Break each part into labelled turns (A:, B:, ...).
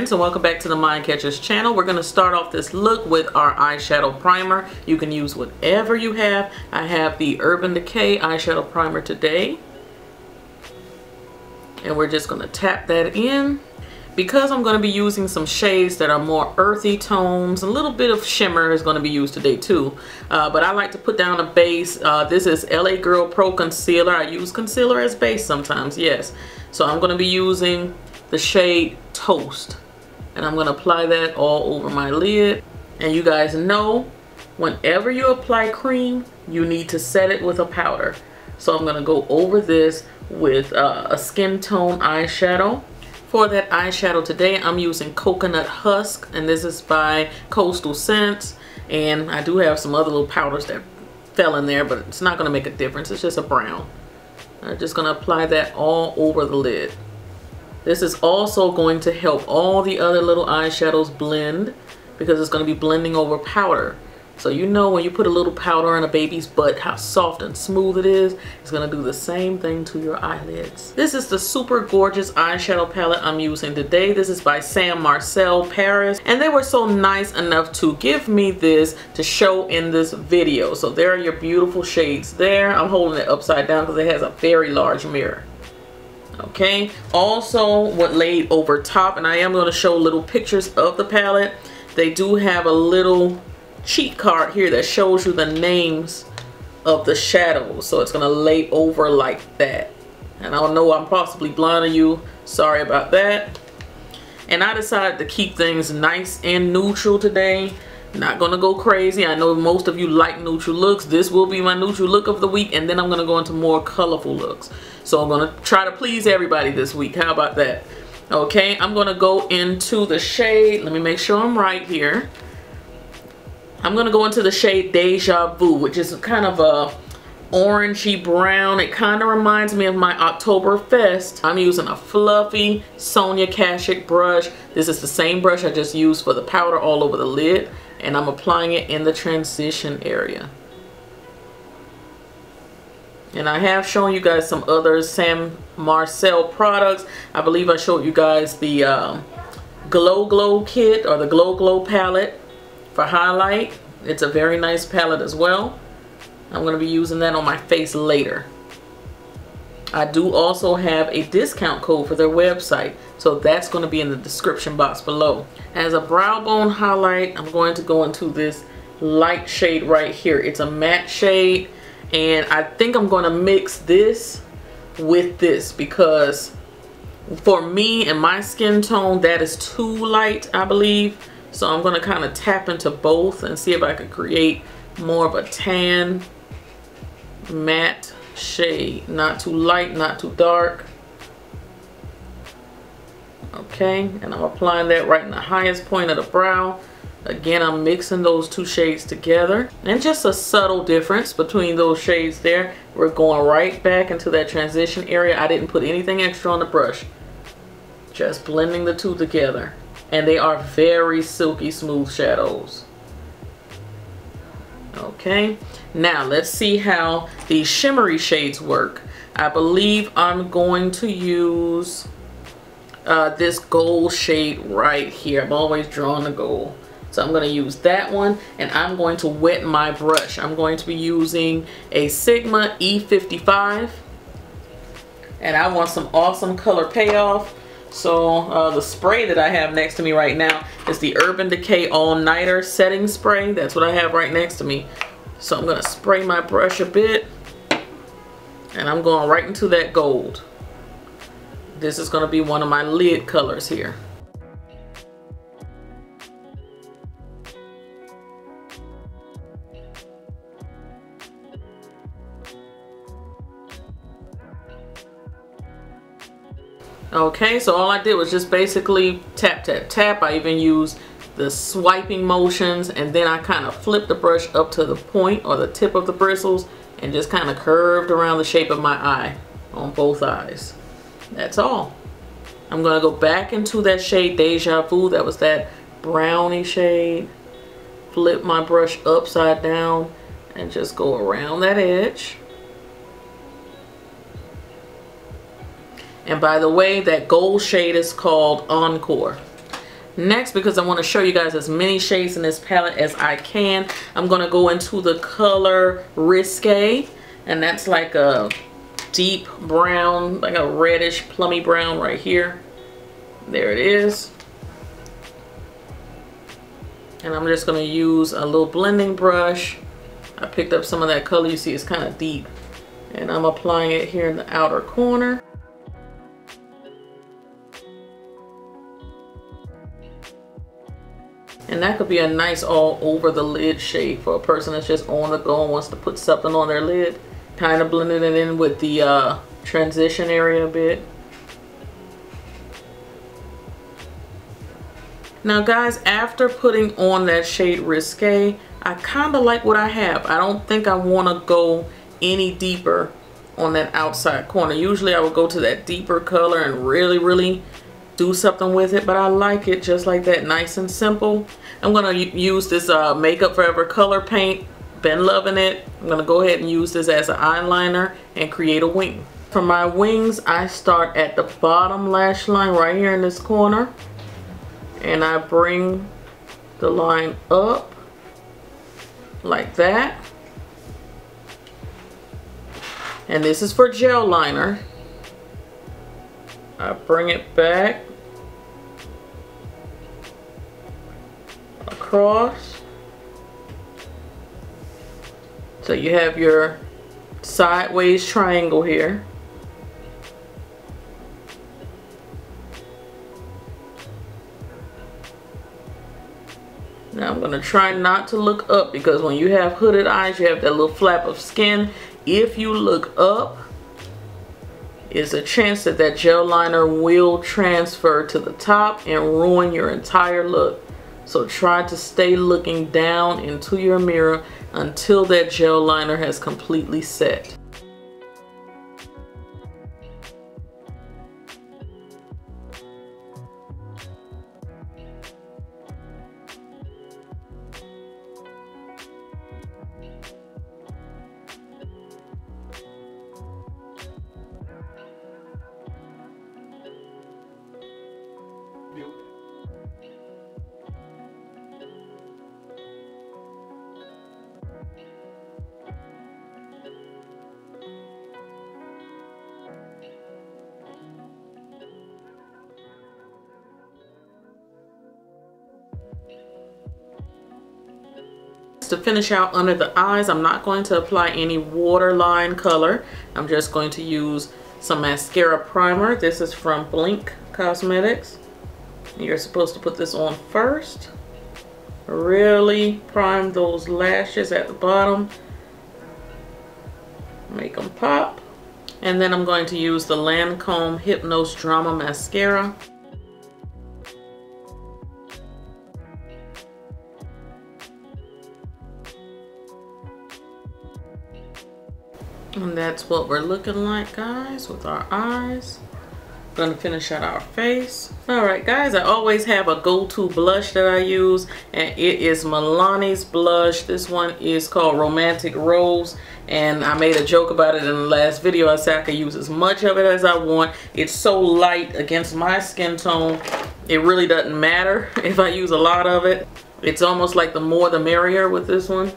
A: friends, and welcome back to the MindCatcher's channel. We're going to start off this look with our eyeshadow primer. You can use whatever you have. I have the Decay eyeshadow primer today. And we're just going to tap that in. Because I'm going to be using some shades that are more earthy tones, a little bit of shimmer is going to be used today too. But I like to put down a base. This is LA Girl Pro Concealer. I use concealer as base sometimes, yes. So I'm going to be using the shade Toast. And I'm going to apply that all over my lid. And you guys know, whenever you apply cream, you need to set it with a powder. So I'm going to go over this with a skin tone eyeshadow. For that eyeshadow today, I'm using Coconut Husk, and this is by Coastal Scents. And I do have some other little powders that fell in there, but it's not going to make a difference. It's just a brown. I'm just going to apply that all over the lid. This is also going to help all the other little eyeshadows blend because it's going to be blending over powder. So you know when you put a little powder on a baby's butt, how soft and smooth it is. It's going to do the same thing to your eyelids. This is the super gorgeous eyeshadow palette I'm using today. This is by Marcel Paris. And they were so nice enough to give me this to show in this video. So there are your beautiful shades there. I'm holding it upside down because it has a very large mirror. Okay. Also what laid over top, and I am going to show little pictures of the palette. They do have a little cheat card here that shows you the names of the shadows, so it's gonna lay over like that. And I know I'm possibly blinding you, sorry about that. And I decided to keep things nice and neutral today, not gonna go crazy. I know most of you like neutral looks. This will be my neutral look of the week, and then I'm gonna go into more colorful looks. So I'm gonna try to please everybody this week. How about that? Okay, I'm gonna go into the shade, let me make sure I'm right here. I'm going to go into the shade Deja Vu, which is kind of a orangey brown. It kind of reminds me of my Oktoberfest. I'm using a fluffy Sonia Kashuk brush. This is the same brush I just used for the powder all over the lid. And I'm applying it in the transition area. And I have shown you guys some other Marcel products. I believe I showed you guys the Glow kit or the Glow palette. For highlight, it's a very nice palette as well. I'm going to be using that on my face later. I do also have a discount code for their website, so that's going to be in the description box below. As a brow bone highlight, I'm going to go into this light shade right here. It's a matte shade, and I think I'm going to mix this with this because for me and my skin tone, that is too light, I believe. So I'm going to kind of tap into both and see if I can create more of a tan matte shade. Not too light, not too dark. Okay, and I'm applying that right in the highest point of the brow. Again, I'm mixing those two shades together. And just a subtle difference between those shades there. We're going right back into that transition area. I didn't put anything extra on the brush. Just blending the two together. And they are very silky smooth shadows. Okay, now let's see how these shimmery shades work. I believe I'm going to use this gold shade right here. I'm always drawing the gold. So I'm going to use that one, and I'm going to wet my brush. I'm going to be using a Sigma E55. And I want some awesome color payoff. So the spray that I have next to me right now is the Decay All Nighter Setting Spray. That's what I have right next to me. So I'm going to spray my brush a bit. And I'm going right into that gold. This is going to be one of my lid colors here. Okay, so all I did was just basically tap, tap, tap. I even used the swiping motions, and then I kind of flipped the brush up to the point or the tip of the bristles and just kind of curved around the shape of my eye on both eyes. That's all. I'm going to go back into that shade Deja Vu. That was that brownie shade. Flip my brush upside down and just go around that edge. And by the way, that gold shade is called Encore. Next, because I want to show you guys as many shades in this palette as I can, I'm going to go into the color Risque, and that's like a deep brown, like a reddish plummy brown right here. There it is. And I'm just going to use a little blending brush. I picked up some of that color. You see it's kind of deep, and I'm applying it here in the outer corner. And that could be a nice all over the lid shade for a person that's just on the go and wants to put something on their lid. Kind of blending it in with the transition area a bit. Now guys, after putting on that shade Risque, I kind of like what I have. I don't think I want to go any deeper on that outside corner. Usually I would go to that deeper color and really do something with it, but I like it just like that, nice and simple. I'm going to use this Makeup Forever color paint. Been loving it. I'm going to go ahead and use this as an eyeliner and create a wing. For my wings, I start at the bottom lash line right here in this corner, and I bring the line up like that. And this is for gel liner. I bring it back across. So you have your sideways triangle here. Now I'm going to try not to look up, because when you have hooded eyes, you have that little flap of skin. If you look up, is a chance that that gel liner will transfer to the top and ruin your entire look. So try to stay looking down into your mirror until that gel liner has completely set. To finish out under the eyes, I'm not going to apply any waterline color. I'm just going to use some mascara primer. This is from Blink Cosmetics. You're supposed to put this on first. Really prime those lashes at the bottom. Make them pop. And then I'm going to use the Lancome Hypnose Drama Mascara. And that's what we're looking like, guys, with our eyes. Gonna finish out our face. Alright guys, I always have a go-to blush that I use, and it is Milani's blush. This one is called Romantic Rose, and I made a joke about it in the last video. I said I could use as much of it as I want. It's so light against my skin tone, it really doesn't matter if I use a lot of it. It's almost like the more the merrier with this one.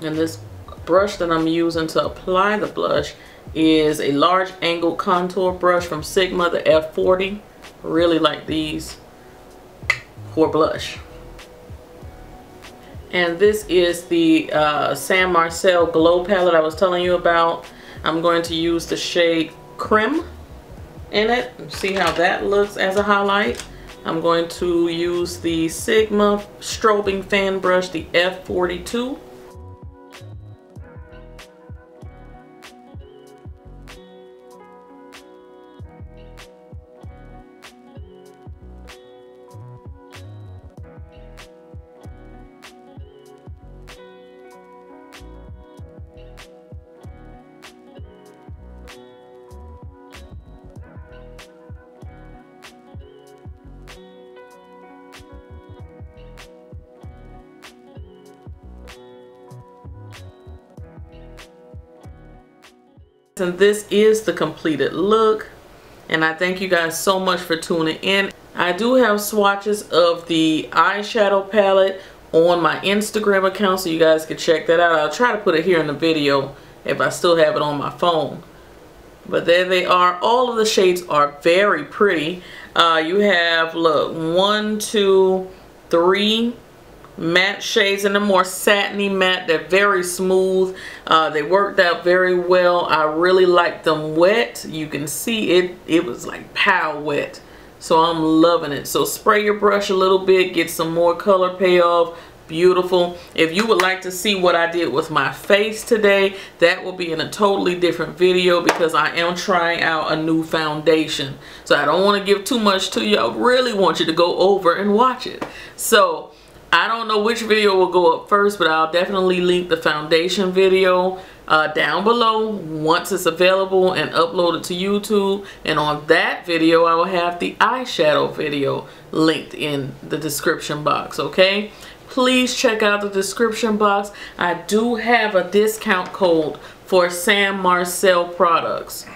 A: And this brush that I'm using to apply the blush is a large angled contour brush from Sigma, the F40. Really like these for blush. And this is the Sam Marcel Glow Palette I was telling you about. I'm going to use the shade Creme in it. See how that looks as a highlight. I'm going to use the Sigma Strobing Fan Brush, the F42. And this is the completed look. And I thank you guys so much for tuning in. I do have swatches of the eyeshadow palette on my Instagram account, so you guys can check that out. I'll try to put it here in the video if I still have it on my phone. But there they are. All of the shades are very pretty. You have, look, 1, 2, 3 matte shades, and they're more satiny matte. They're very smooth. They worked out very well. I really like them wet. You can see it was like pow wet. So I'm loving it. So spray your brush a little bit, get some more color payoff. Beautiful. If you would like to see what I did with my face today, that will be in a totally different video, because I am trying out a new foundation. So I don't want to give too much to you. I really want you to go over and watch it. So I don't know which video will go up first, but I'll definitely link the foundation video down below once it's available and uploaded to YouTube. And on that video, I will have the eyeshadow video linked in the description box, okay? Please check out the description box. I do have a discount code for Sam Marcel products.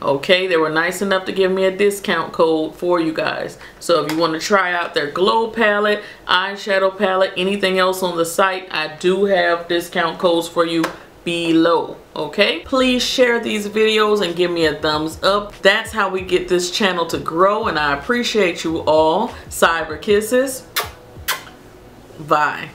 A: Okay, they were nice enough to give me a discount code for you guys. So if you want to try out their glow palette, eyeshadow palette, anything else on the site, I do have discount codes for you below. Okay, please share these videos and give me a thumbs up. That's how we get this channel to grow, and I appreciate you all. Cyber kisses. Bye.